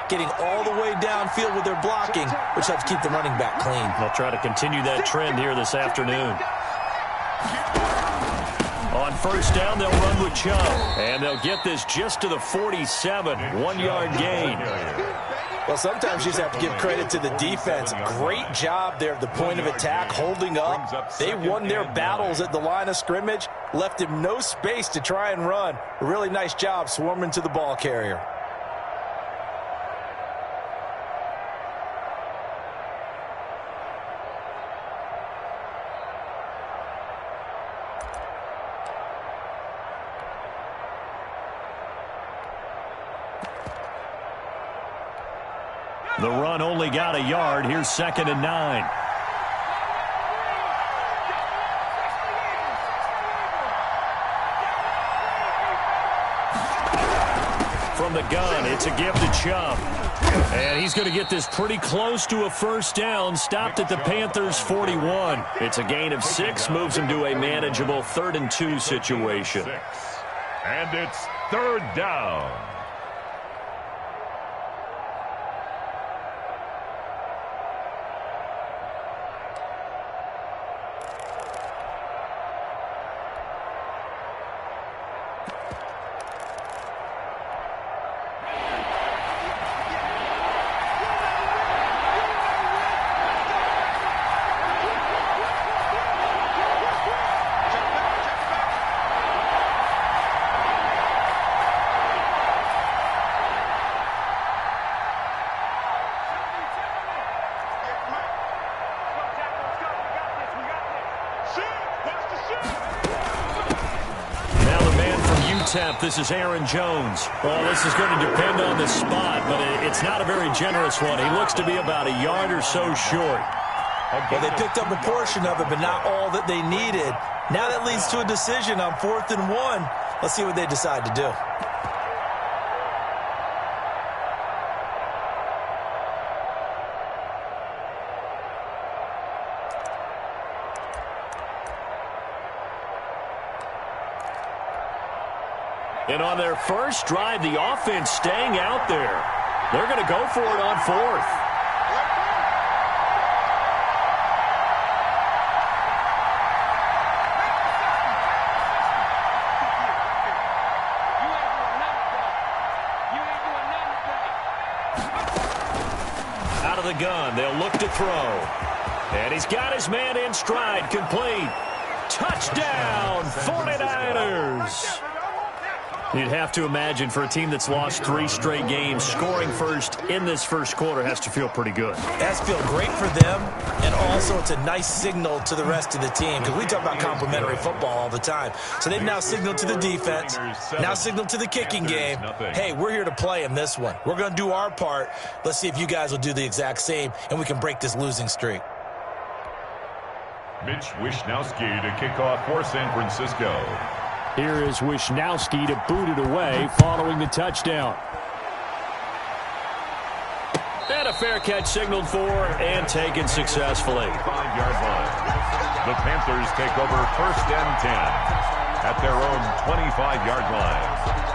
getting all the way downfield with their blocking, which helps keep the running back clean. They'll try to continue that trend here this afternoon. On first down, they'll run with Chubb. And they'll get this just to the 47. 1-yard gain. Well, sometimes you just have to give credit to the defense. Great job there at the point of attack, holding up. They won their battles at the line of scrimmage, left him no space to try and run. A really nice job swarming to the ball carrier. The run only got a yard. Here's 2nd and 9. From the gun, it's a give to Chubb. And he's going to get this pretty close to a first down. Stopped at the Panthers' 41. It's a gain of 6. Moves him to a manageable 3rd and 2 situation. And it's 3rd down. This is Aaron Jones. Well, this is going to depend on the spot, but it's not a very generous one. He looks to be about a yard or so short. Well, they picked up a portion of it, but not all that they needed. Now that leads to a decision on 4th and 1. Let's see what they decide to do. And on their first drive, the offense staying out there. They're going to go for it on 4th. Out of the gun, they'll look to throw. And he's got his man in stride, complete. Touchdown, 49ers. You'd have to imagine for a team that's lost 3 straight games, scoring first in this first quarter has to feel pretty good. It has to feel great for them, and also it's a nice signal to the rest of the team, because we talk about complimentary football all the time. So they've now signaled to the defense, now signaled to the kicking game, hey, we're here to play in this one. We're going to do our part. Let's see if you guys will do the exact same, and we can break this losing streak. Mitch Wishnowsky to kick off for San Francisco. Here is Wishnowsky to boot it away following the touchdown. And a fair catch signaled for and taken successfully. 5-yard line. The Panthers take over 1st and 10 at their own 25-yard line.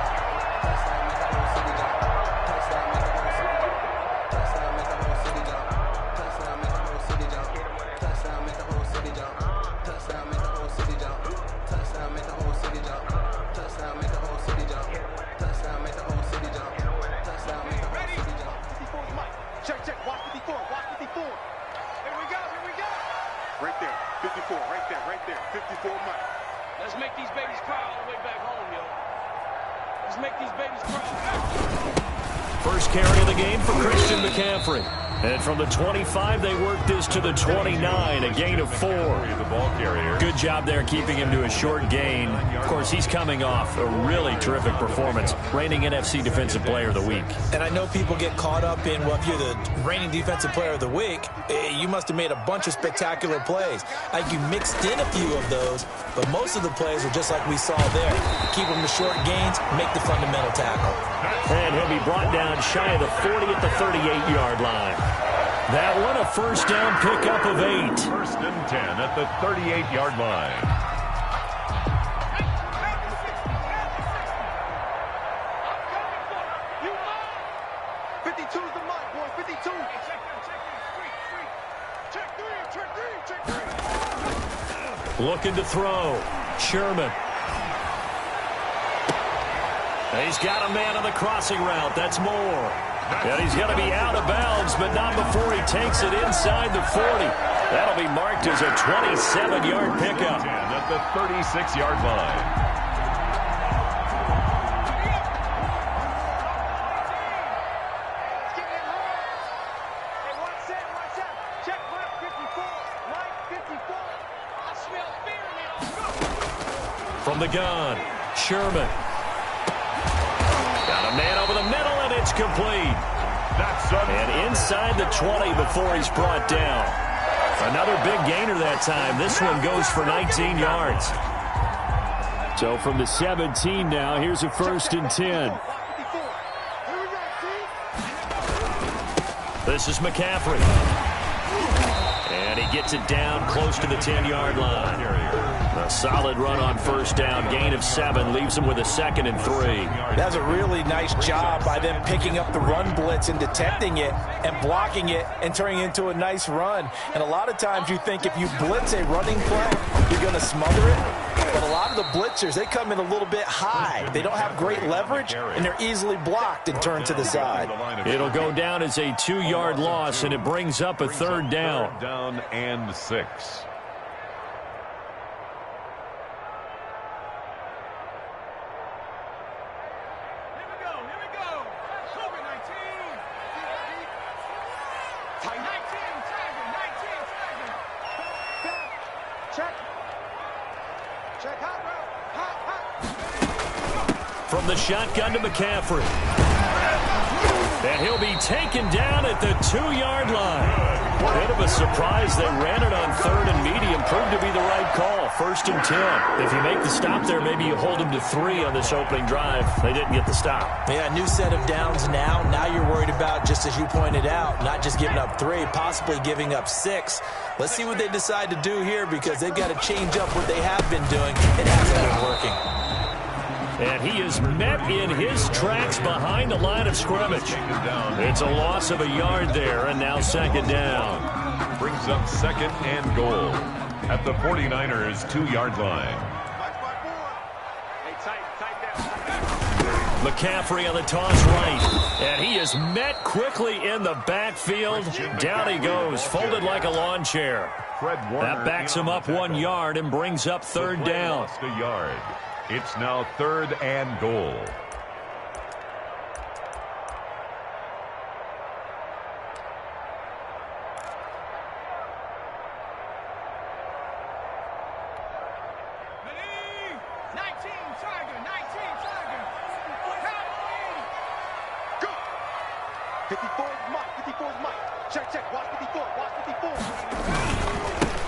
First carry of the game for Christian McCaffrey. And from the 25, they work this to the 29, a gain of 4. Good job there keeping him to a short gain. Of course, he's coming off a really terrific performance, reigning NFC Defensive Player of the Week. And I know people get caught up in, well, if you're the reigning Defensive Player of the Week, you must have made a bunch of spectacular plays. Like you mixed in a few of those, but most of the plays are just like we saw there. Keep them to short gains, make the fundamental tackle. And he'll be brought down shy of the 40 at the 38-yard line. That one, a first down pickup of 8. 1st and 10 at the 38-yard line. 52's the mic, boys. 52. Check three. Looking to throw. Sherman. He's got a man on the crossing route. That's Moore. And he's going to be out of bounds, but not before he takes it inside the 40. That'll be marked as a 27-yard pickup. At the 36-yard line. From the gun, Sherman. Got a man over the middle, and it's complete. And inside the 20 before he's brought down. Another big gainer that time. This one goes for 19 yards. So from the 17 now, here's a 1st and 10. This is McCaffrey. And he gets it down close to the 10-yard line. A solid run on 1st down. Gain of 7 leaves him with a 2nd and 3. That's a really nice job by them picking up the run blitz and detecting it and blocking it and turning it into a nice run. And a lot of times you think if you blitz a running play, you're going to smother it. But a lot of the blitzers, they come in a little bit high. They don't have great leverage, and they're easily blocked and turned to the side. It'll go down as a 2-yard loss, and it brings up a 3rd down. 3rd down and 6. From the shotgun to McCaffrey. And he'll be taken down at the 2-yard line. Bit of a surprise. They ran it on 3rd and medium. Proved to be the right call. 1st and 10. If you make the stop there, maybe you hold them to 3 on this opening drive. They didn't get the stop. Yeah, new set of downs now. Now you're worried about, just as you pointed out, not just giving up 3, possibly giving up 6. Let's see what they decide to do here, because they've got to change up what they have been doing. It hasn't been working. And he is met in his tracks behind the line of scrimmage. It's a loss of a yard there, and now 2nd down. Brings up 2nd and goal at the 49ers' 2-yard line. McCaffrey on the toss right. And he is met quickly in the backfield. Down he goes, folded like a lawn chair. That backs him up 1 yard and brings up 3rd down. Lost a yard. It's now 3rd and goal.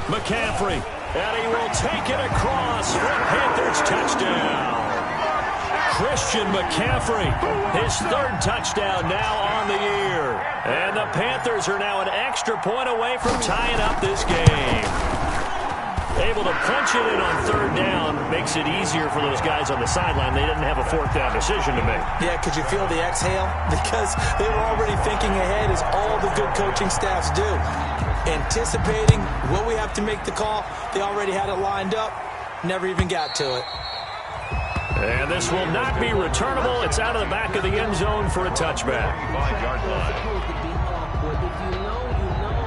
McCaffrey, and he will take it across for a Panthers touchdown. Christian McCaffrey, his 3rd touchdown now on the year. And the Panthers are now an extra point away from tying up this game. Able to punch it in on 3rd down makes it easier for those guys on the sideline. They didn't have a 4th down decision to make. Yeah, could you feel the exhale? Because they were already thinking ahead, as all the good coaching staffs do. Anticipating what we have to make the call. They already had it lined up. Never even got to it. And this will not be returnable. It's out of the back of the end zone for a touchback. 5-yard line. If you know, you know.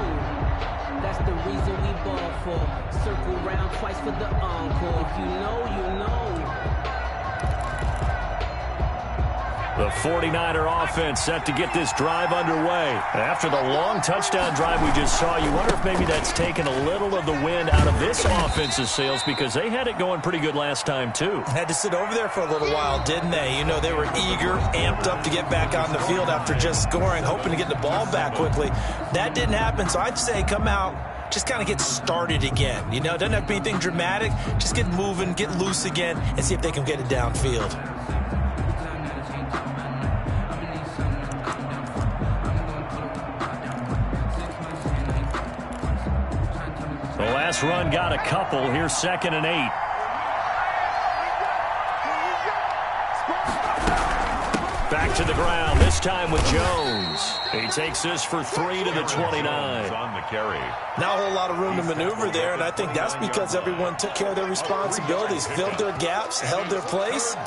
That's the reason we ball for. Circle round twice for the encore. If you know, you know. The 49er offense set to get this drive underway. After the long touchdown drive we just saw, you wonder if maybe that's taken a little of the wind out of this offense's sails, because they had it going pretty good last time too. Had to sit over there for a little while, didn't they? You know, they were eager, amped up to get back on the field after just scoring, hoping to get the ball back quickly. That didn't happen, so I'd say come out, just kind of get started again. You know, it doesn't have to be anything dramatic. Just get moving, get loose again, and see if they can get it downfield. The last run got a couple. Here's 2nd and 8. Back to the ground, this time with Jones. He takes this for 3 to the 29. On the carry. Not a whole lot of room to maneuver there, and I think that's because everyone took care of their responsibilities, filled their gaps, held their place.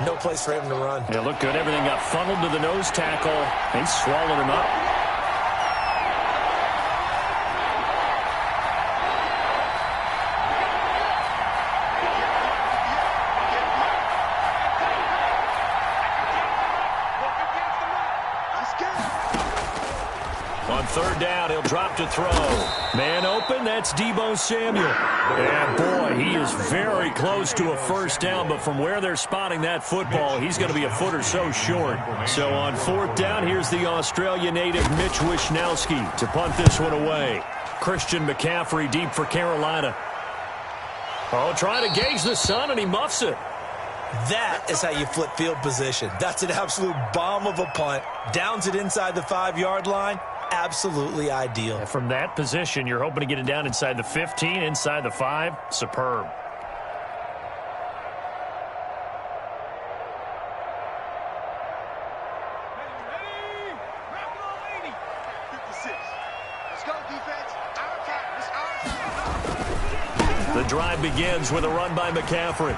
No place for him to run. Yeah, looked good. Everything got funneled to the nose tackle. He swallowed him up. On third down, he'll drop to throw. Man open, that's Deebo Samuel. And boy, he is very close to a first down, but from where they're spotting that football, he's going to be a foot or so short. So on fourth down, here's the Australia native Mitch Wishnowsky to punt this one away. Christian McCaffrey deep for Carolina. Oh, trying to gauge the sun, and he muffs it. That is how you flip field position. That's an absolute bomb of a punt. Downs it inside the 5-yard line. Absolutely ideal. And from that position, you're hoping to get it down inside the 15, inside the 5. Superb. The drive begins with a run by McCaffrey.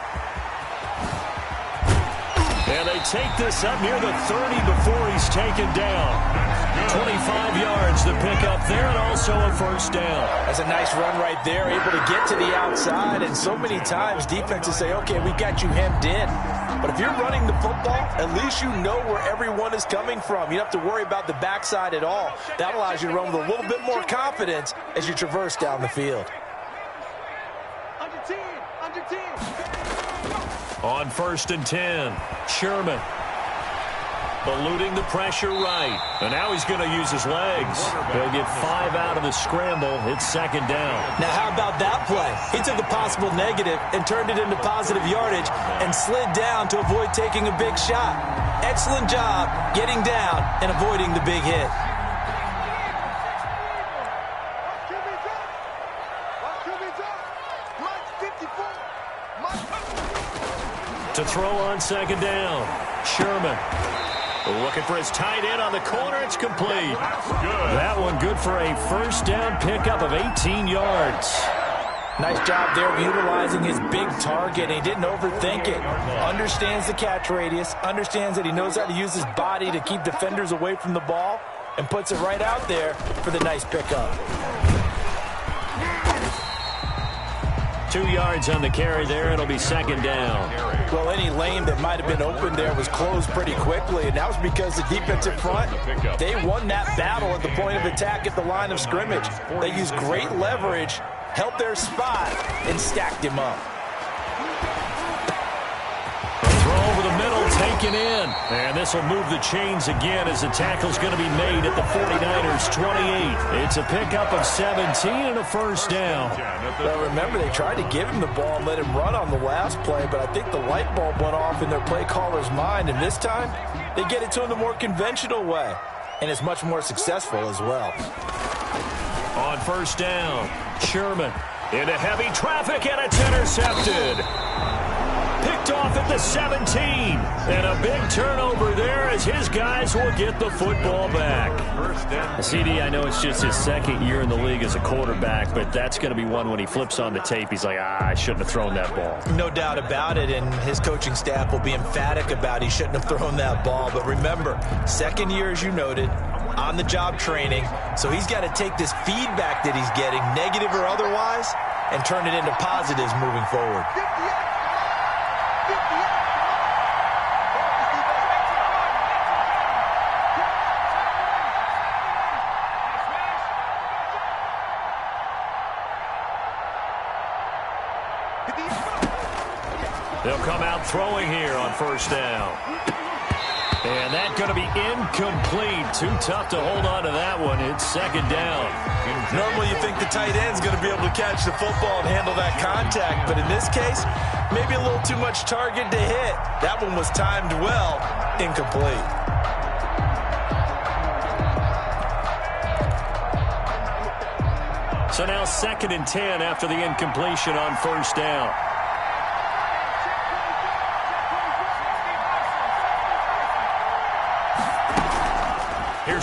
And they take this up near the 30 before he's taken down. 25 yards to pick up there, and also a first down. That's a nice run right there, able to get to the outside. And so many times defenses say, okay, we got you hemmed in. But if you're running the football, at least you know where everyone is coming from. You don't have to worry about the backside at all. That allows you to run with a little bit more confidence as you traverse down the field. Under 10, under 10. On first and 10, Sherman eluding the pressure right. And now he's going to use his legs. He'll get 5 out of the scramble. It's second down. Now, how about that play? He took a possible negative and turned it into positive yardage and slid down to avoid taking a big shot. Excellent job getting down and avoiding the big hit. To throw on second down, Sherman. Looking for his tight end on the corner. It's complete. That one good for a first down pickup of 18 yards. Nice job there of utilizing his big target. He didn't overthink it. Understands the catch radius. Understands that he knows how to use his body to keep defenders away from the ball. And puts it right out there for the nice pickup. 2 yards on the carry there. It'll be second down. Well, any lane that might have been open there was closed pretty quickly, and that was because the defensive front, they won that battle at the point of attack at the line of scrimmage. They used great leverage, held their spot, and stacked him up. Throw over the middle, taken in. And this will move the chains again as the tackle's going to be made at the 49ers' 28. It's a pickup of 17 and a first down. Well, remember, they tried to give him the ball and let him run on the last play, but I think the light bulb went off in their play caller's mind, and this time they get it to him the more conventional way, and it's much more successful as well. On first down, Sherman into heavy traffic, and it's intercepted. Picked off at the 17. And a big turnover there as his guys will get the football back. CD, I know it's just his second year in the league as a quarterback, but that's going to be one when he flips on the tape. He's like, I shouldn't have thrown that ball. No doubt about it, and his coaching staff will be emphatic about he shouldn't have thrown that ball. But remember, second year, as you noted, on-the-job training, so he's got to take this feedback that he's getting, negative or otherwise, and turn it into positives moving forward. They'll come out throwing here on first down. And that's going to be incomplete. Too tough to hold on to that one. It's second down. Normally you think the tight end's going to be able to catch the football and handle that contact, but in this case, maybe a little too much target to hit. That one was timed well, incomplete. So now second and 10 after the incompletion on first down.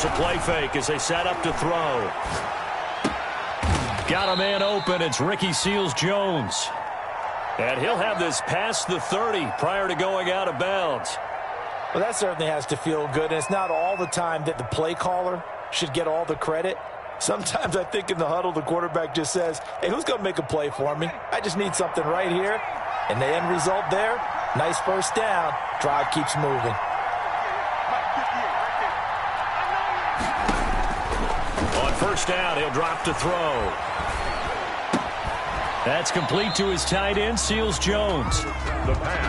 Here's a play fake as they set up to throw. Got a man open. It's Ricky Seals-Jones. And he'll have this past the 30 prior to going out of bounds. Well, that certainly has to feel good. And it's not all the time that the play caller should get all the credit. Sometimes I think in the huddle, the quarterback just says, hey, who's going to make a play for me? I just need something right here. And the end result there, nice first down. Drive keeps moving. On first down, he'll drop to throw. That's complete to his tight end, Seals-Jones.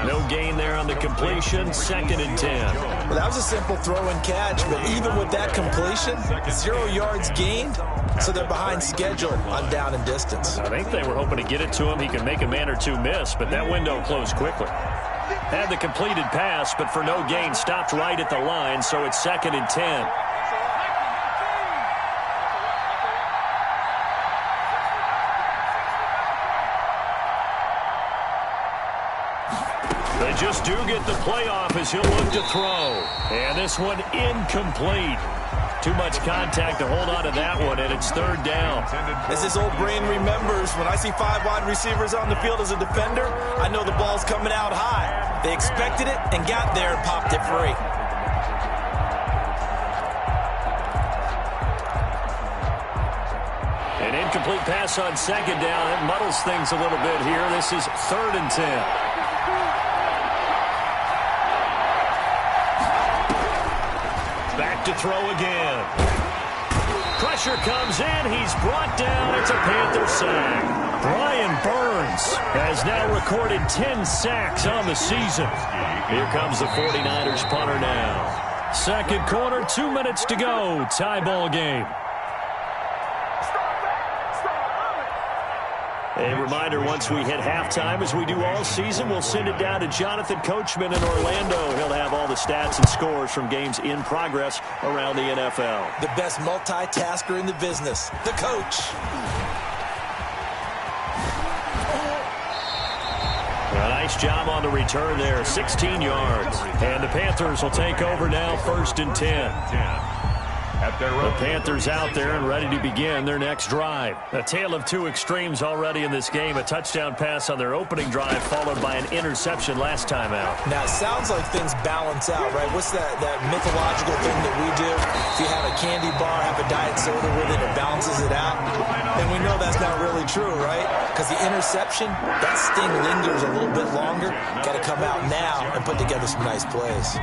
No gain there on the completion, 2nd and 10. Well, that was a simple throw and catch, but even with that completion, 0 yards gained, so they're behind schedule on down and distance. I think they were hoping to get it to him. He could make a man or two miss, but that window closed quickly. Had the completed pass, but for no gain, stopped right at the line, so it's 2nd and 10. They just do get the playoff as he'll look to throw. And this one incomplete. Too much contact to hold on to that one, and it's 3rd down. As his old brain remembers, when I see 5 wide receivers on the field as a defender, I know the ball's coming out high. They expected it and got there and popped it free. An incomplete pass on 2nd down. It muddles things a little bit here. This is 3rd and 10. Back to throw again. Pressure comes in. He's brought down. It's a Panther sack. Brian Burns has now recorded 10 sacks on the season. Here comes the 49ers punter now. 2nd quarter, 2 minutes to go. Tie ball game. A reminder, once we hit halftime, as we do all season, we'll send it down to Jonathan Coachman in Orlando. He'll have all the stats and scores from games in progress around the NFL. The best multitasker in the business, the coach. A nice job on the return there, 16 yards. And the Panthers will take over now, 1st and 10. The Panthers out there and ready to begin their next drive. A tale of 2 extremes already in this game. A touchdown pass on their opening drive followed by an interception last time out. Now, it sounds like things balance out, right? What's that mythological thing that we do? If you have a candy bar, have a diet soda with it, it balances it out. And we know that's not really true, right? Because the interception, that sting lingers a little bit longer. Got to come out now and put together some nice plays.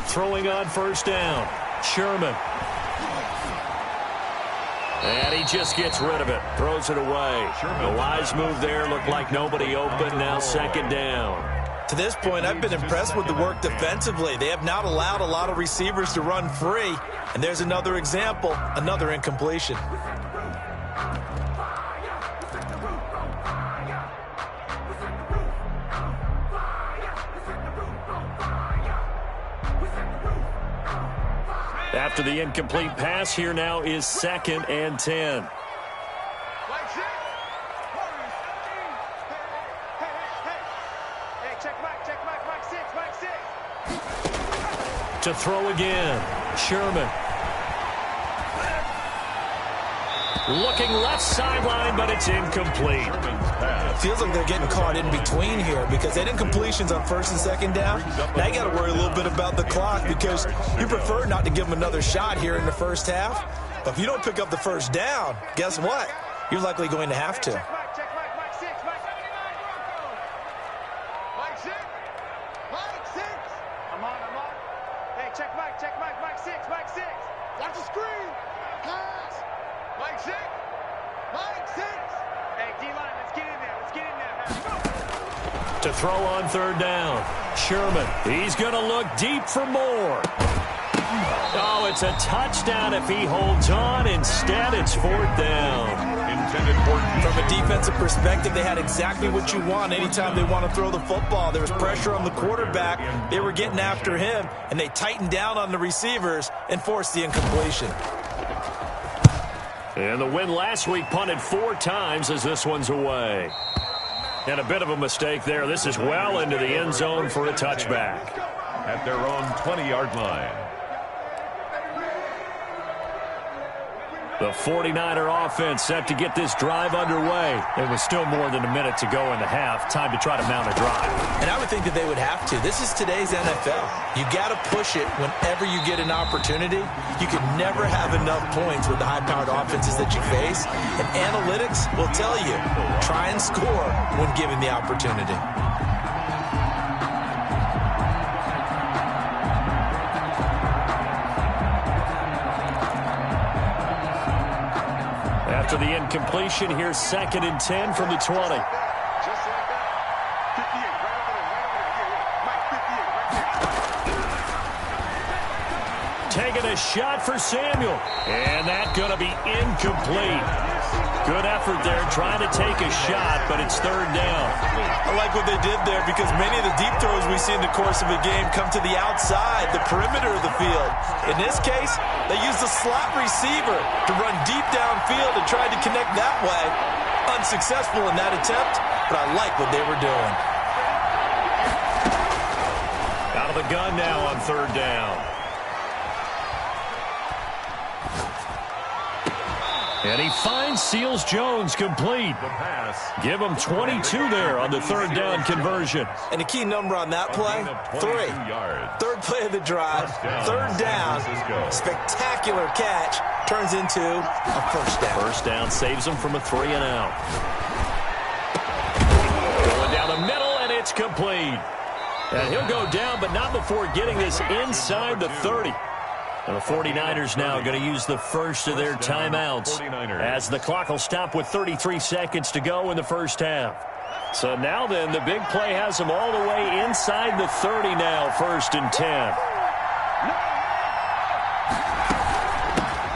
Throwing on first down, Sherman. And he just gets rid of it, throws it away. A wise move there, looked like nobody open, now 2nd down. To this point, I've been impressed with the work defensively. They have not allowed a lot of receivers to run free. And there's another example, another incompletion. After the incomplete pass, here now is 2nd and 10. To throw again, Sherman. Looking left sideline, but it's incomplete. Feels like they're getting caught in between here because they had incompletions on 1st and 2nd down. Now you got to worry a little bit about the clock because you prefer not to give them another shot here in the first half. But if you don't pick up the first down, guess what? You're likely going to have to. To throw on 3rd down, Sherman. He's going to look deep for more. Oh, it's a touchdown if he holds on. Instead, it's 4th down. From a defensive perspective, they had exactly what you want anytime they want to throw the football. There was pressure on the quarterback. They were getting after him, and they tightened down on the receivers and forced the incompletion. And the win last week punted 4 times as this one's away. And a bit of a mistake there. This is well into the end zone for a touchback. At their own 20-yard line. The 49er offense set to get this drive underway. It was still more than a minute to go in the half. Time to try to mount a drive. And I would think that they would have to. This is today's NFL. You got to push it whenever you get an opportunity. You can never have enough points with the high-powered offenses that you face. And analytics will tell you, try and score when given the opportunity. After the incompletion, here's 2nd and 10 from the 20. Taking a shot for Samuel. And that's going to be incomplete. Good effort there trying to take a shot, but it's 3rd down. I like what they did there because many of the deep throws we see in the course of a game come to the outside, the perimeter of the field. In this case, they used a slot receiver to run deep downfield and tried to connect that way. Unsuccessful in that attempt, but I like what they were doing. Out of the gun now on 3rd down. And he finds Seals-Jones complete. The pass. Give him 22 there on the 3rd down conversion. And the key number on that play, 3. 3rd play of the drive, 3rd down. Spectacular catch turns into a 1st down. 1st down saves him from a 3 and out. Going down the middle, and it's complete. And he'll go down, but not before getting this inside the 30. And the 49ers now going to use the first of their timeouts as the clock will stop with 33 seconds to go in the first half. So now then, the big play has them all the way inside the 30 now, 1st and 10.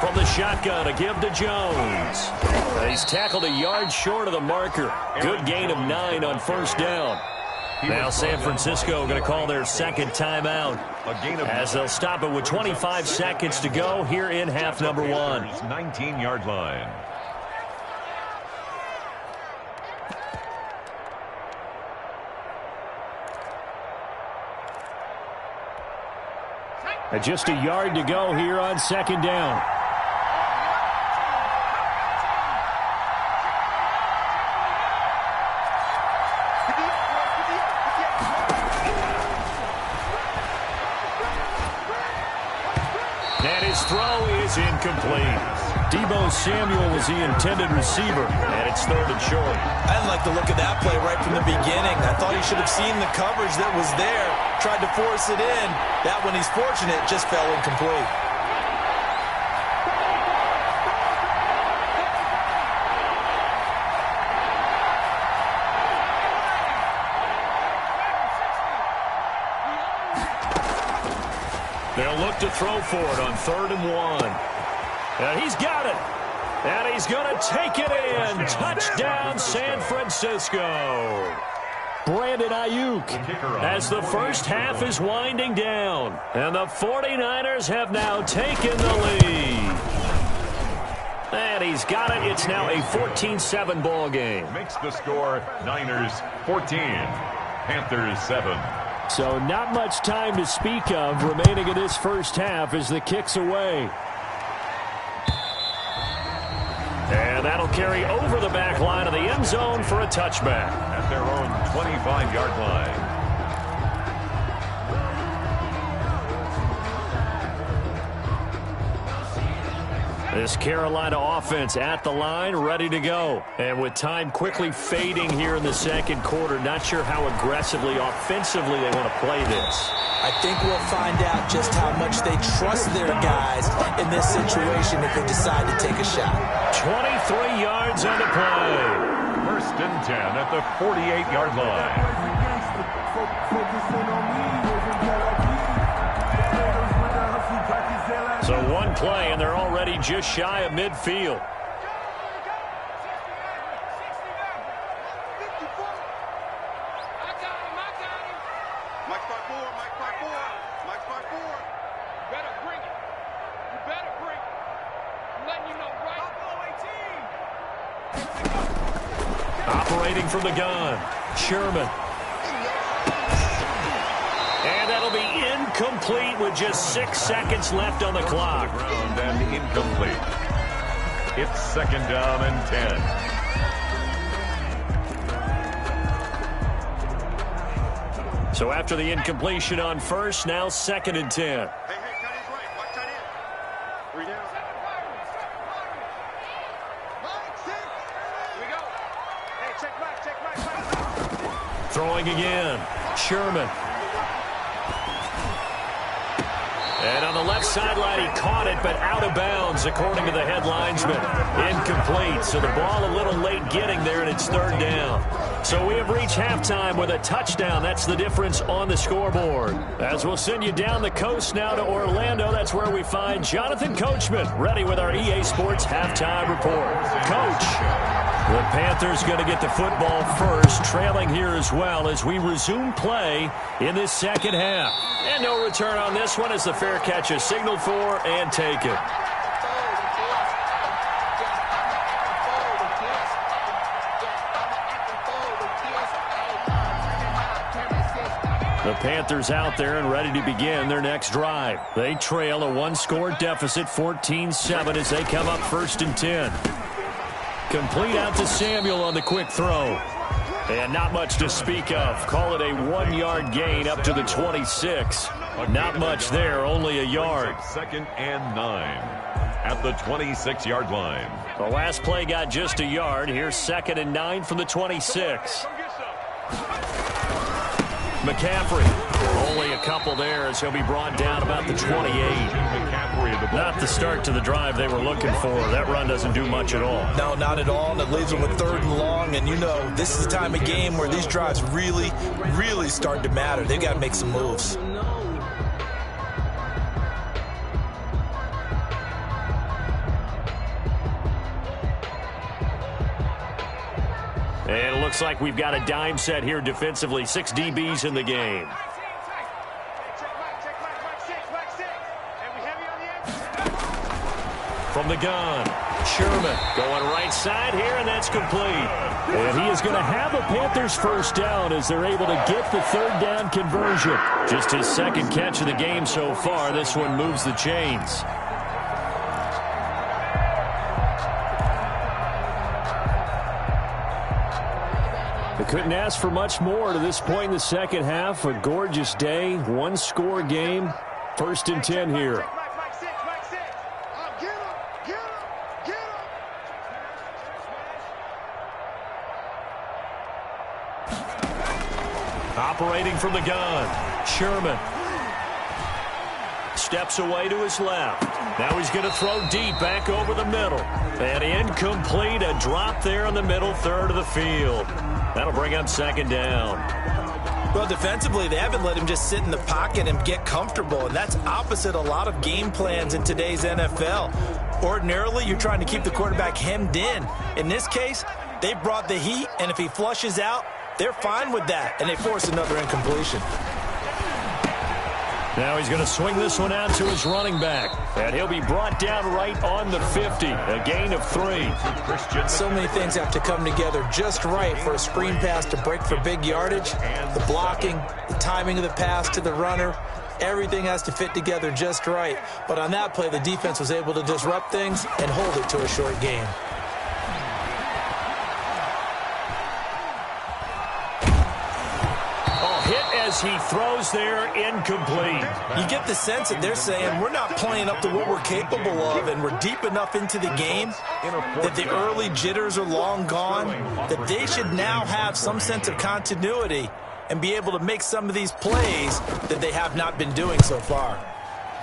From the shotgun, a give to Jones. He's tackled a yard short of the marker. Good gain of 9 on 1st down. Now San Francisco going to call their 2nd timeout as they'll stop it with 25 seconds to go here in half number 1. 19-yard line. And just a yard to go here on 2nd down. Throw is incomplete. Deebo Samuel was the intended receiver, and it's 3rd and short. I didn't like the look of that play right from the beginning. I thought he should have seen the coverage that was there, tried to force it in. That one, he's fortunate, just fell incomplete. They'll look to throw for it on 3rd and 1. And he's got it. And he's going to take it in. Touchdown, San Francisco. Brandon Ayuk as the first half is winding down. And the 49ers have now taken the lead. And he's got it. It's now a 14-7 ball game. Makes the score Niners 14, Panthers 7. So not much time to speak of remaining in this first half as the kick's away. And that'll carry over the back line of the end zone for a touchback. At their own 25-yard line. This Carolina offense at the line, ready to go. And with time quickly fading here in the 2nd quarter, not sure how aggressively, offensively they want to play this. I think we'll find out just how much they trust their guys in this situation if they decide to take a shot. 23 yards on the play. 1st and 10 at the 48-yard line. So one play, and they're already just shy of midfield. Operating from the gun, Sherman. And that'll be incomplete with just 6 seconds left on the clock. Ground and incomplete. It's 2nd down and 10. So after the incompletion on first, now 2nd and 10. Hey, tight end's right. Watch tight end. 3 down. Mike, 6. Here we go. Hey, check back. Throwing again, Sherman. And on the left sideline, he caught it, but out of bounds, according to the head linesman. Incomplete, so the ball a little late getting there, and it's 3rd down. So we have reached halftime with a touchdown. That's the difference on the scoreboard. As we'll send you down the coast now to Orlando, that's where we find Jonathan Coachman, ready with our EA Sports halftime report. Coach, the Panthers going to get the football first, trailing here as well as we resume play in this 2nd half. And no return on this one as the fair catch is signaled for and taken. The Panthers out there and ready to begin their next drive. They trail a 1-score deficit, 14-7 as they come up 1st and 10. Complete out to Samuel on the quick throw. And not much to speak of. Call it a 1-yard gain up to the 26. Not much there, only a yard. 2nd and 9 at the 26-yard line. The last play got just a yard. Here's 2nd and 9 from the 26. McCaffrey, only a couple there as he'll be brought down about the 28. Not the start to the drive they were looking for. That run doesn't do much at all. No, not at all, and it leaves them with 3rd and long. And, you know, this is the time of game where these drives really, really start to matter. They've got to make some moves. And it looks like we've got a dime set here defensively. 6 DBs in the game. From the gun, Sherman going right side here, and that's complete. And he is going to have a Panthers 1st down as they're able to get the 3rd down conversion. Just his 2nd catch of the game so far. This one moves the chains. They couldn't ask for much more to this point in the 2nd half. A gorgeous day, 1-score game, 1st and 10 here. Operating from the gun, Sherman. Steps away to his left. Now he's going to throw deep back over the middle. And incomplete, a drop there in the middle 3rd of the field. That'll bring up 2nd down. Well, defensively, they haven't let him just sit in the pocket and get comfortable, and that's opposite a lot of game plans in today's NFL. Ordinarily, you're trying to keep the quarterback hemmed in. In this case, they brought the heat, and if he flushes out, they're fine with that, and they force another incompletion. Now he's going to swing this one out to his running back. And he'll be brought down right on the 50. A gain of 3. So many things have to come together just right for a screen pass to break for big yardage. The blocking, the timing of the pass to the runner, everything has to fit together just right. But on that play, the defense was able to disrupt things and hold it to a short game. As he throws there, incomplete. You get the sense that they're saying we're not playing up to what we're capable of, and we're deep enough into the game that the early jitters are long gone, that they should now have some sense of continuity and be able to make some of these plays that they have not been doing so far.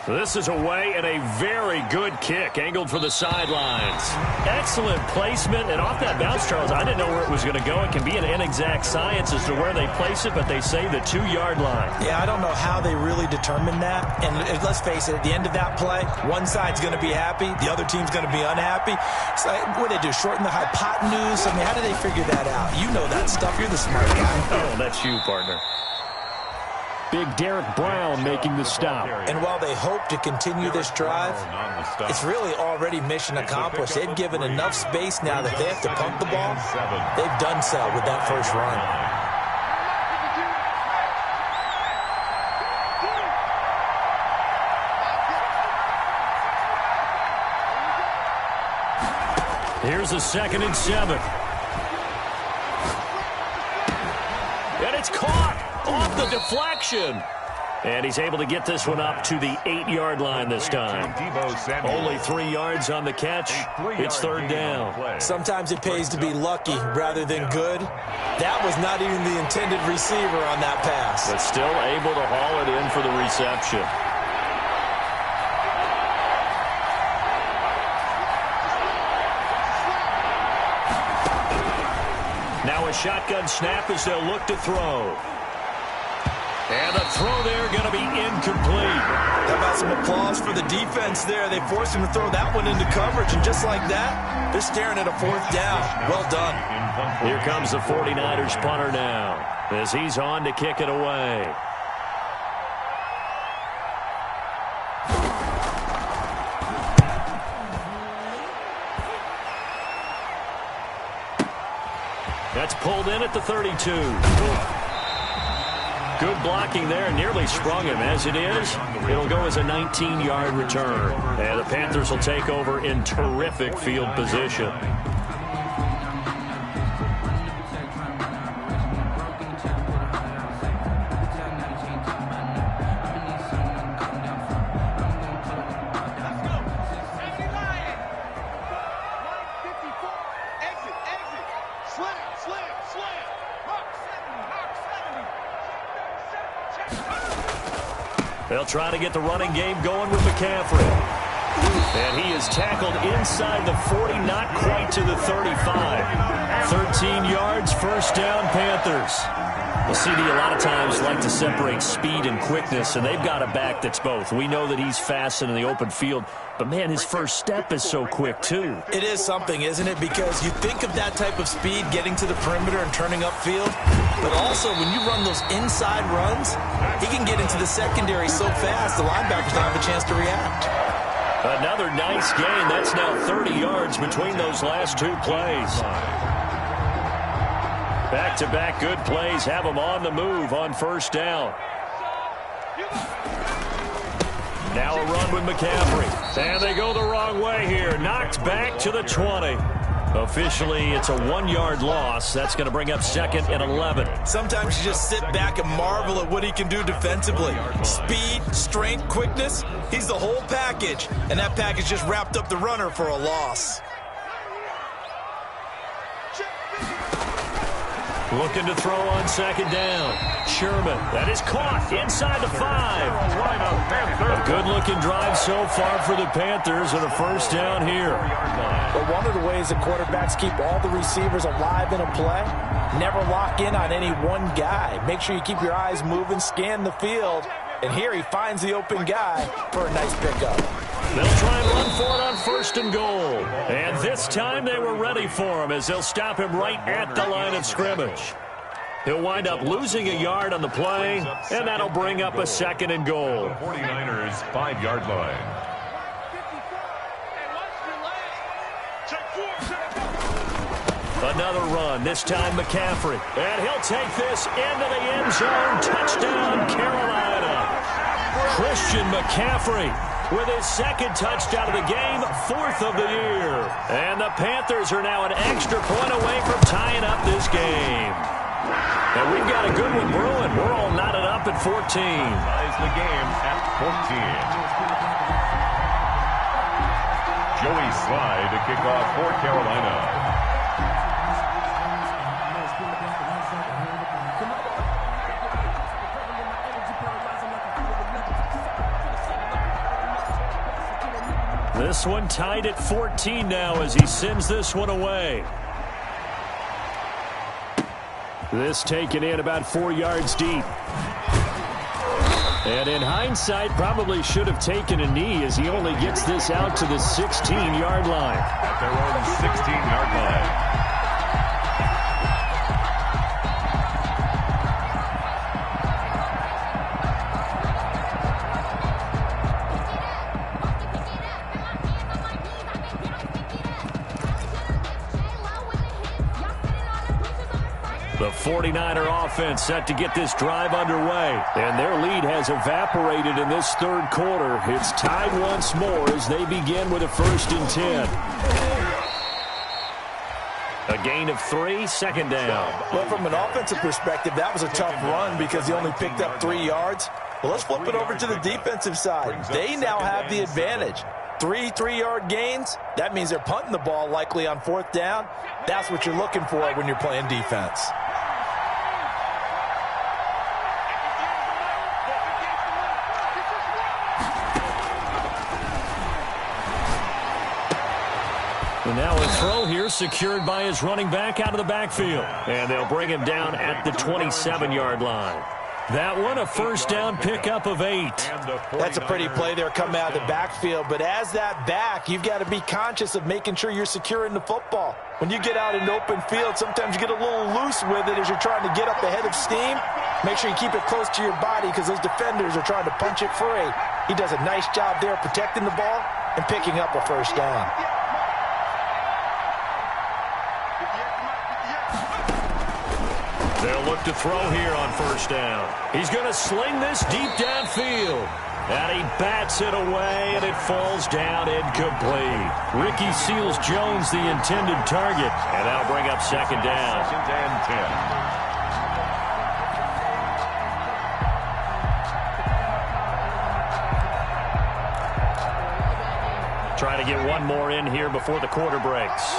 This is away and a very good kick, angled for the sidelines. Excellent placement, and off that bounce, Charles, I didn't know where it was going to go. It can be an inexact science as to where they place it, but they say the 2-yard line. Yeah, I don't know how they really determine that. And let's face it, at the end of that play, one side's going to be happy, the other team's going to be unhappy. It's like, what do they do, shorten the hypotenuse? I mean, how do they figure that out? You know that stuff. You're the smart guy. Oh, that's you, partner. Big Derek Brown making the stop. And while they hope to continue this drive, it's really already mission accomplished. They've given enough space now that they have to pump the ball. They've done so with that first run. Here's a 2nd and 7. And it's caught off the deflection. And he's able to get this one up to the 8-yard line this time. Only 3 yards on the catch. It's 3rd down. Sometimes it pays to be lucky rather than good. That was not even the intended receiver on that pass. But still able to haul it in for the reception. Now a shotgun snap as they'll look to throw. And the throw there going to be incomplete. How about some applause for the defense there? They forced him to throw that one into coverage, and just like that, they're staring at a 4th down. Well done. Here comes the 49ers punter now as he's on to kick it away. That's pulled in at the 32. Good blocking there, nearly sprung him. As it is, it'll go as a 19-yard return. And the Panthers will take over in terrific field position. They'll try to get the running game going with McCaffrey. And he is tackled inside the 40, not quite to the 35. 13 yards, 1st down, Panthers. Well, CD a lot of times like to separate speed and quickness, and they've got a back that's both. We know that he's fast in the open field, but, man, his first step is so quick, too. It is something, isn't it? Because you think of that type of speed getting to the perimeter and turning upfield, but also when you run those inside runs, he can get into the secondary so fast the linebackers don't have a chance to react. Another nice gain. That's now 30 yards between those last 2 plays. Back-to-back good plays have them on the move on 1st down. Now a run with McCaffrey. And they go the wrong way here. Knocked back to the 20. Officially, it's a 1-yard loss. That's going to bring up 2nd and 11. Sometimes you just sit back and marvel at what he can do defensively. Speed, strength, quickness. He's the whole package. And that package just wrapped up the runner for a loss. Looking to throw on 2nd down. Sherman. That is caught inside the 5. A good-looking drive so far for the Panthers and a 1st down here. But one of the ways that quarterbacks keep all the receivers alive in a play, never lock in on any one guy. Make sure you keep your eyes moving, scan the field. And here he finds the open guy for a nice pickup. They'll try and run for it on 1st and goal. And this time they were ready for him as they'll stop him right at the line of scrimmage. He'll wind up losing a yard on the play, and that'll bring up a 2nd and goal. 49ers 5-yard line. Another run, this time McCaffrey. And he'll take this into the end zone. Touchdown, Carolina. Christian McCaffrey with his 2nd touchdown of the game, 4th of the year. And the Panthers are now an extra point away from tying up this game. And we've got a good one brewing. We're all knotted up at 14. Ties the game at 14. Joey Slye to kick off for Carolina. This one tied at 14 now as he sends this one away. This taken in about 4 yards deep. And in hindsight, probably should have taken a knee as he only gets this out to the 16-yard line. At their own 16-yard line. The 49er offense set to get this drive underway. And their lead has evaporated in this third quarter. It's tied once more as they begin with a 1st and 10. A gain of 3, 2nd down. Well, from an offensive perspective, that was a tough run because he only picked up 3 yards. Well, let's flip it over to the defensive side. They now have the advantage. 3 3-yard gains, that means they're punting the ball likely on 4th down. That's what you're looking for when you're playing defense. And now a throw here secured by his running back out of the backfield. And they'll bring him down at the 27-yard line. That one, a 1st down pickup of 8. That's a pretty play there coming out of the backfield. But as that back, you've got to be conscious of making sure you're securing the football. When you get out in open field, sometimes you get a little loose with it as you're trying to get up ahead of steam. Make sure you keep it close to your body because those defenders are trying to punch it free. He does a nice job there protecting the ball and picking up a 1st down. They'll look to throw here on 1st down. He's going to sling this deep downfield. And he bats it away, and it falls down incomplete. Ricky Seals-Jones, the intended target. And that'll bring up 2nd down. 2nd and 10. Trying to get one more in here before the quarter breaks.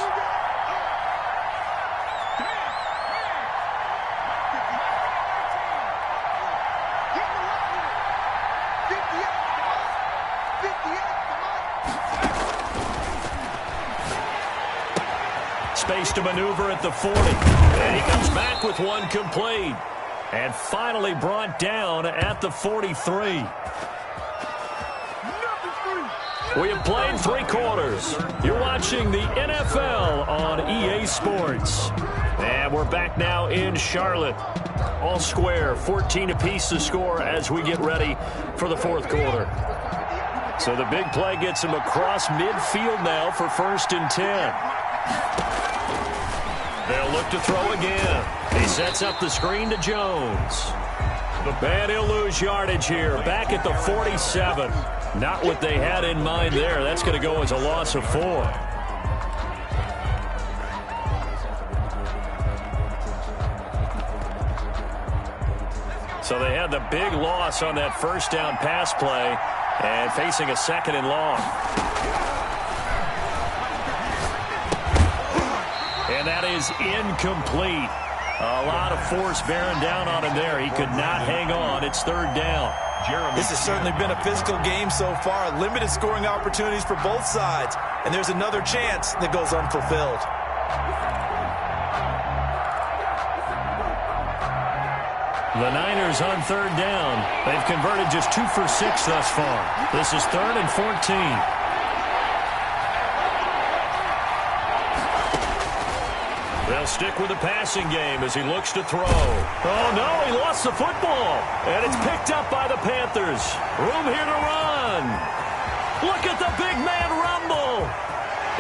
Space to maneuver at the 40. And he comes back with one complete. And finally brought down at the 43. We have played 3 quarters. You're watching the NFL on EA Sports. And we're back now in Charlotte. All square, 14 apiece to score as we get ready for the 4th quarter. So the big play gets him across midfield now for 1st and 10. They'll look to throw again. He sets up the screen to Jones. And he'll lose yardage here. Back at the 47. Not what they had in mind there. That's going to go as a loss of 4. So they had the big loss on that 1st down pass play and facing a 2nd and long. And that is incomplete. A lot of force bearing down on him there. He could not hang on. It's 3rd down. This has certainly been a physical game so far. Limited scoring opportunities for both sides. And there's another chance that goes unfulfilled. The Niners on 3rd down. They've converted just 2 for 6 thus far. This is 3rd and 14. They'll stick with the passing game as he looks to throw. Oh, no, he lost the football. And it's picked up by the Panthers. Room here to run. Look at the big man rumble.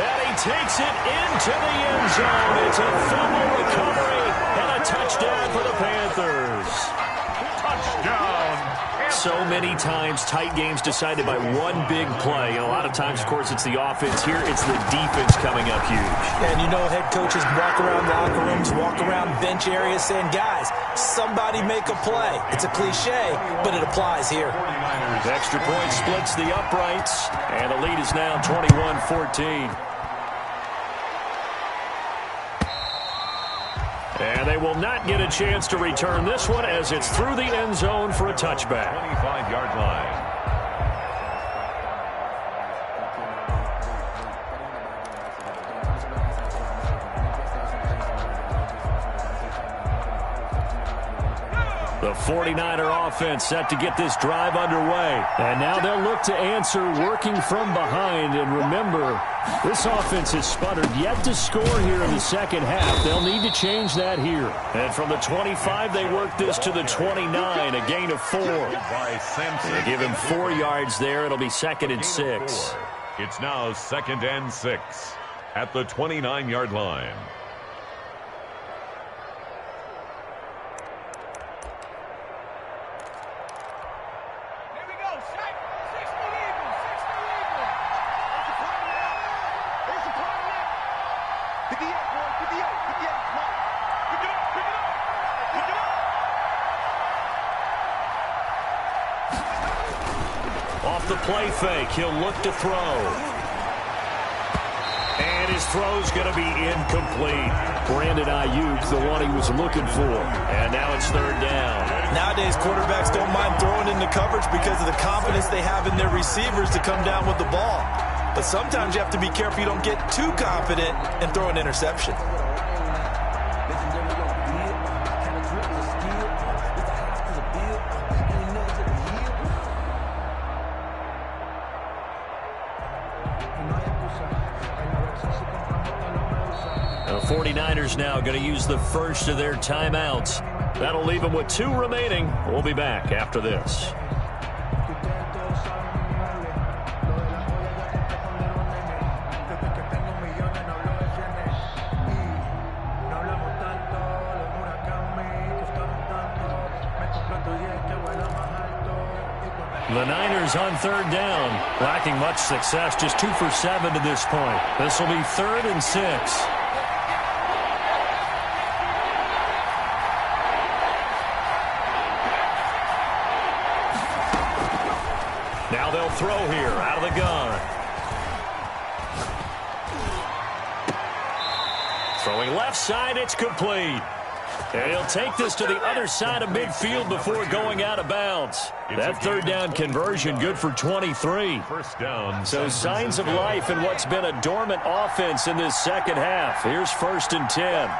And he takes it into the end zone. It's a fumble recovery and a touchdown for the Panthers. Touchdown. So many times tight games decided by one big play. And a lot of times, of course, it's the offense. Here, it's the defense coming up huge. And you know head coaches walk around locker rooms, walk around bench areas saying, guys, somebody make a play. It's a cliche, but it applies here. The extra point splits the uprights, and the lead is now 21-14. And they will not get a chance to return this one as it's through the end zone for a touchback. 25-yard line. The 49er offense set to get this drive underway. And now they'll look to answer working from behind. And remember, this offense has sputtered yet to score here in the second half. They'll need to change that here. And from the 25, they work this to the 29, a gain of 4. They give him 4 yards there. It'll be 2nd and 6. It's now 2nd and 6 at the 29-yard line. Off the play fake, he'll look to throw. And his throw's going to be incomplete. Brandon Ayuk, the one he was looking for. And now it's third down. Nowadays, quarterbacks don't mind throwing into coverage because of the confidence they have in their receivers to come down with the ball. But sometimes you have to be careful you don't get too confident and throw an interception. The 49ers now going to use the first of their timeouts. That'll leave them with 2 remaining. We'll be back after this. The Niners on third down, lacking much success, just 2 for 7 to this point. This will be 3rd and 6. Now they'll throw here out of the gun. Throwing left side, it's complete. And he'll take this to the other side of midfield before going out of bounds. That third down conversion good for 23. First down. So signs of life in what's been a dormant offense in this second half. Here's 1st and 10.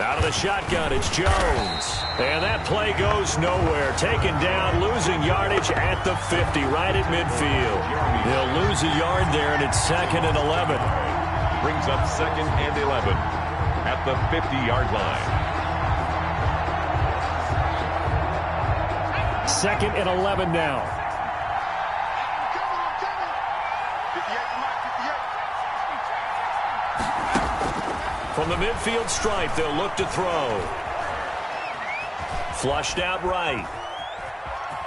Out of the shotgun, it's Jones. And that play goes nowhere. Taken down, losing yardage at the 50, right at midfield. He'll lose a yard there, and it's 2nd and 11. Brings up 2nd and 11 at the 50-yard line. 2nd and 11 now. From the midfield stripe, they'll look to throw. Flushed out right.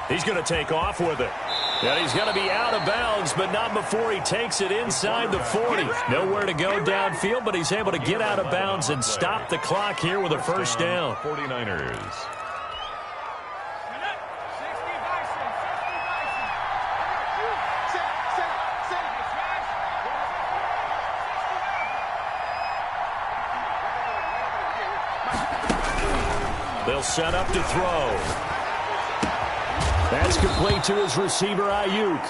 He's going to take off with it. And he's going to be out of bounds, but not before he takes it inside the 40. Nowhere to go downfield, but he's able to get out of bounds and stop the clock here with a first down. 49ers. They'll set up to throw. That's complete to his receiver, Ayuk.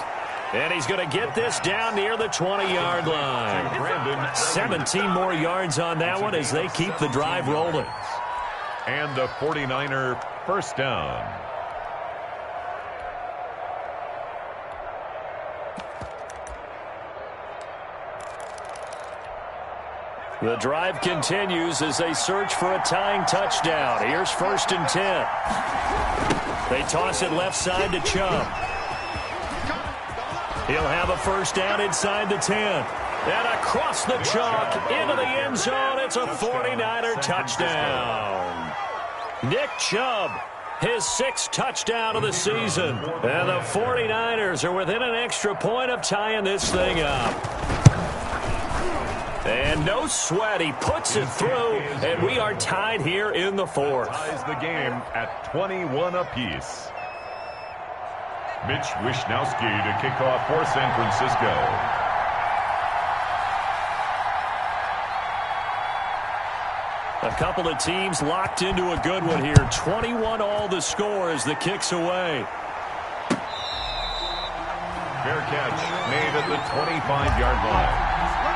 And he's going to get this down near the 20-yard line. 17 more yards on that one as they keep the drive rolling. And a 49er first down. The drive continues as they search for a tying touchdown. Here's 1st and 10. They toss it left side to Chubb. He'll have a first down inside the 10. And across the chalk into the end zone. It's a 49er touchdown. Nick Chubb, his 6th touchdown of the season. And the 49ers are within an extra point of tying this thing up. And no sweat, he puts it through, and we are tied here in the 4th. Ties the game at 21 apiece. Mitch Wishnowsky to kick off for San Francisco. A couple of teams locked into a good one here. 21 all the score as the kick's away. Fair catch made at the 25-yard line.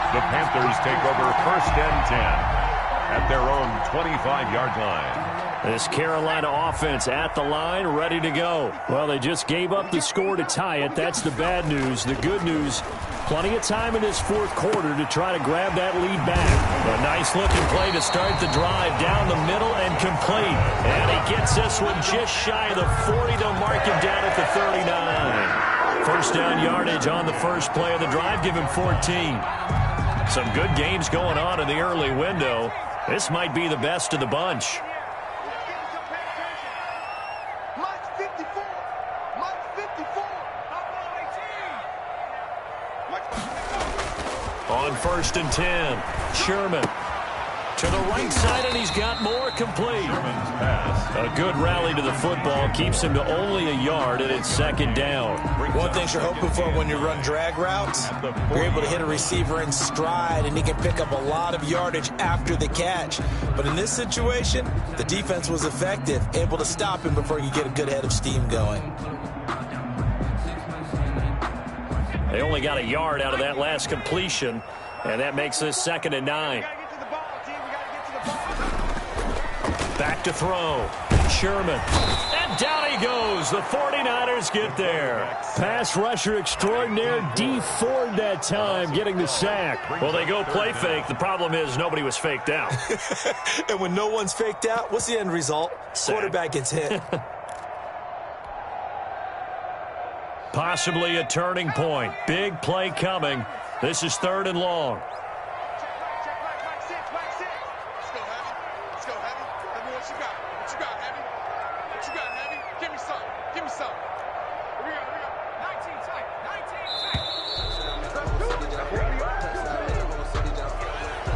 The Panthers take over 1st and 10 at their own 25-yard line. This Carolina offense at the line, ready to go. Well, they just gave up the score to tie it. That's the bad news. The good news, plenty of time in this 4th quarter to try to grab that lead back. A nice-looking play to start the drive down the middle and complete. And he gets this one just shy of the 40. They'll mark him down at the 39. First down yardage on the first play of the drive. Give him 14. Some good games going on in the early window. This might be the best of the bunch. On 1st and 10, Sherman to the right side, and he's got more complete. Sherman's pass A good rally to the football keeps him to only a yard, and it's second down. One thing you're hoping for when you run drag routes, you're able to hit a receiver in stride, and he can pick up a lot of yardage after the catch. But in this situation, the defense was effective, able to stop him before he could get a good head of steam going. They only got a yard out of that last completion, and that makes this 2nd and 9. Back to throw. Sherman. And down he goes. The 49ers get there. Pass rusher extraordinaire. D Ford that time getting the sack. Well, they go play fake. The problem is nobody was faked out. And when no one's faked out, what's the end result? Sack. Quarterback gets hit. Possibly a turning point. Big play coming. This is 3rd and long.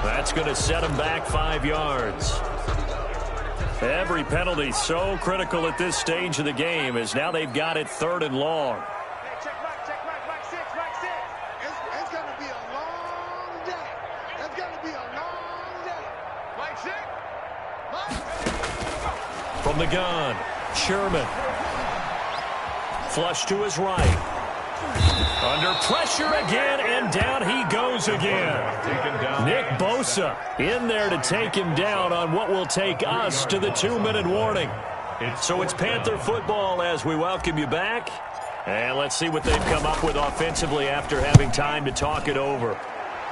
That's going to set him back 5 yards. Every penalty so critical at this stage of the game as now they've got it 3rd and long. It's going to be a long day. It's going to be a long day. Mike six. From the gun, Sherman. Flush to his right. Under pressure again, and down he goes again. Nick Bosa in there to take him down on what will take us to the 2-minute warning. So it's Panther football as we welcome you back. And let's see what they've come up with offensively after having time to talk it over.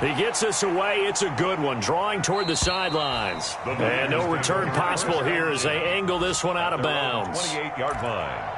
He gets us away. It's a good one, drawing toward the sidelines. And no return possible here as they angle this one out of bounds. 28-yard line.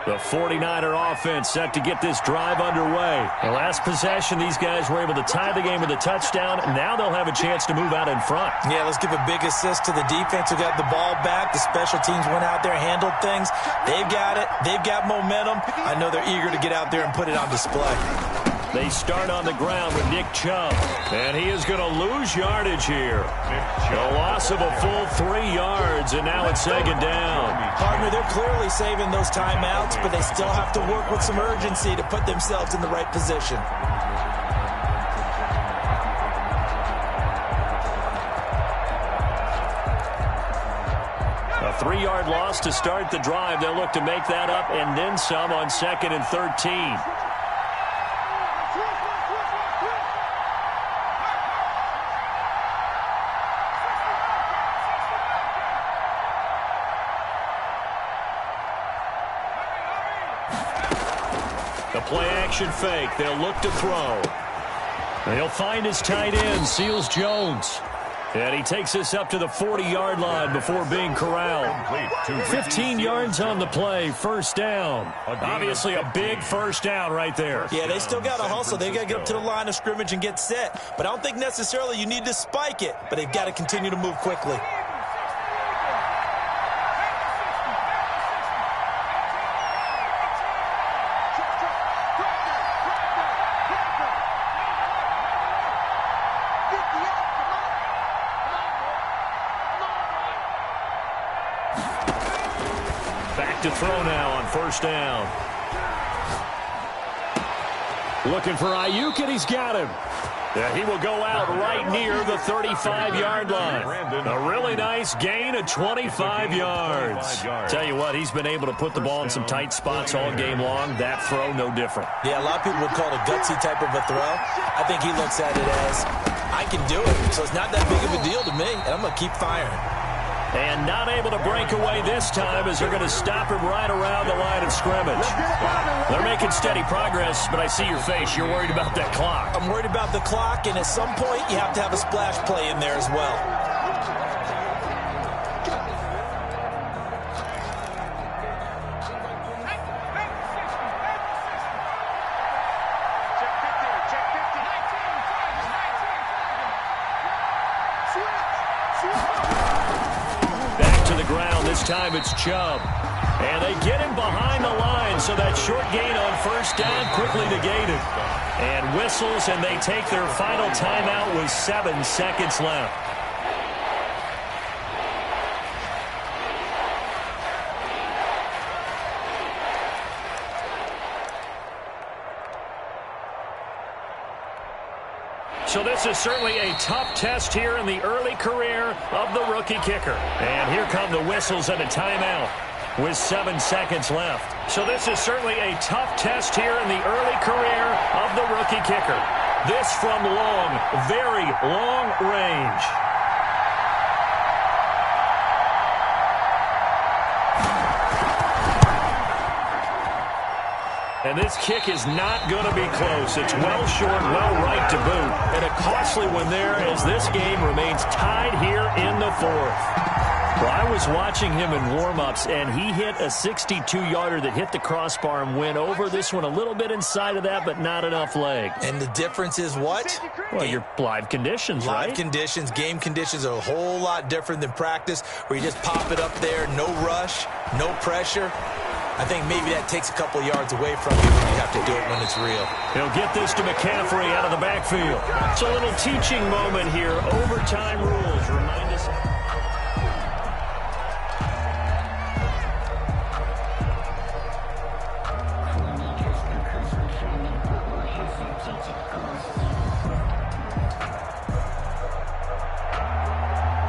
The 49er offense set to get this drive underway. The last possession, these guys were able to tie the game with a touchdown. Now they'll have a chance to move out in front. Yeah, let's give a big assist to the defense who got the ball back. The special teams went out there, handled things. They've got it. They've got momentum. I know they're eager to get out there and put it on display. They start on the ground with Nick Chubb, and he is going to lose yardage here. A loss of a full 3 yards, and now it's 2nd down. Partner, they're clearly saving those timeouts, but they still have to work with some urgency to put themselves in the right position. A 3-yard loss to start the drive. They'll look to make that up and then some on 2nd and 13. Play-action fake. They'll look to throw. They'll find his tight end, Seals Jones. And he takes us up to the 40-yard line before being corralled. 15 yards on the play, 1st down. Obviously a big 1st down right there. Yeah, they still got to hustle. They got to get up to the line of scrimmage and get set. But I don't think necessarily you need to spike it, but they've got to continue to move quickly. To throw now on 1st down. Looking for Ayuk, and he's got him. Yeah, he will go out right near the 35-yard line. A really nice gain of 25 yards. Tell you what, he's been able to put the ball in some tight spots all game long. That throw, no different. Yeah, a lot of people would call it a gutsy type of a throw. I think he looks at it as, I can do it. So it's not that big of a deal to me, and I'm going to keep firing. And not able to break away this time as they're going to stop him right around the line of scrimmage. They're making steady progress, but I see your face. You're worried about that clock. I'm worried about the clock, and at some point you have to have a splash play in there as well. This time it's Chubb. And they get him behind the line, so that short gain on first down quickly negated. And whistles, and they take their final timeout with 7 seconds left. So this is certainly a tough test here in the early career of the rookie kicker. And here come the whistles and a timeout with 7 seconds left. So this is certainly a tough test here in the early career of the rookie kicker. This from long, very long range. And this kick is not going to be close. It's well short, well right to boot. And a costly one there as this game remains tied here in the fourth. Well, I was watching him in warm-ups, and he hit a 62-yarder that hit the crossbar and went over. This one a little bit inside of that, but not enough leg. And the difference is what? Well, your live conditions, right? Live conditions, game conditions are a whole lot different than practice, where you just pop it up there, no rush, no pressure. I think maybe that takes a couple yards away from you when you have to do it when it's real. He'll get this to McCaffrey out of the backfield. It's a little teaching moment here. Overtime rules remind us.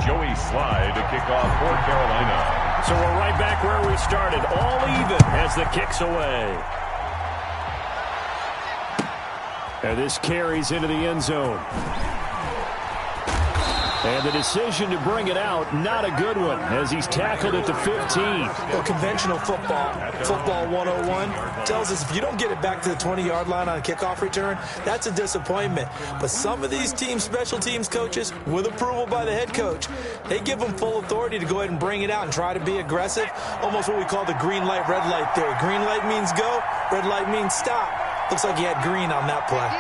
Joey Slye to kick off for Carolina. So we're right back where we started, all even as the kick's away. And this carries into the end zone. And the decision to bring it out, not a good one, as he's tackled at the 15. Well, conventional football 101, tells us if you don't get it back to the 20-yard line on a kickoff return, that's a disappointment. But some of these special teams coaches, with approval by the head coach, they give them full authority to go ahead and bring it out and try to be aggressive, almost what we call the green light, red light theory. Green light means go, red light means stop. Looks like he had green on that play.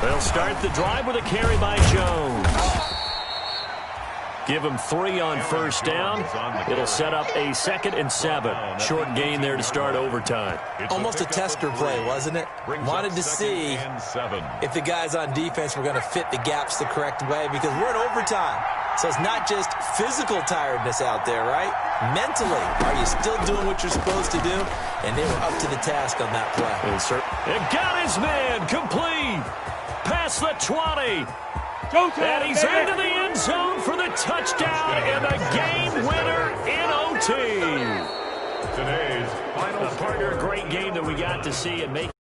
They'll start the drive with a carry by Jones. Give him 3 on first down. It'll set up a 2nd and 7. Short gain there to start overtime. Almost a tester play, wasn't it? Wanted to see if the guys on defense were going to fit the gaps the correct way, because we're in overtime. So it's not just physical tiredness out there, right? Mentally, are you still doing what you're supposed to do? And they were up to the task on that play. It got his man complete. Past the 20. And he's into the end zone for the touchdown and the game winner in OT. Today's final partner, a great game that we got to see and make.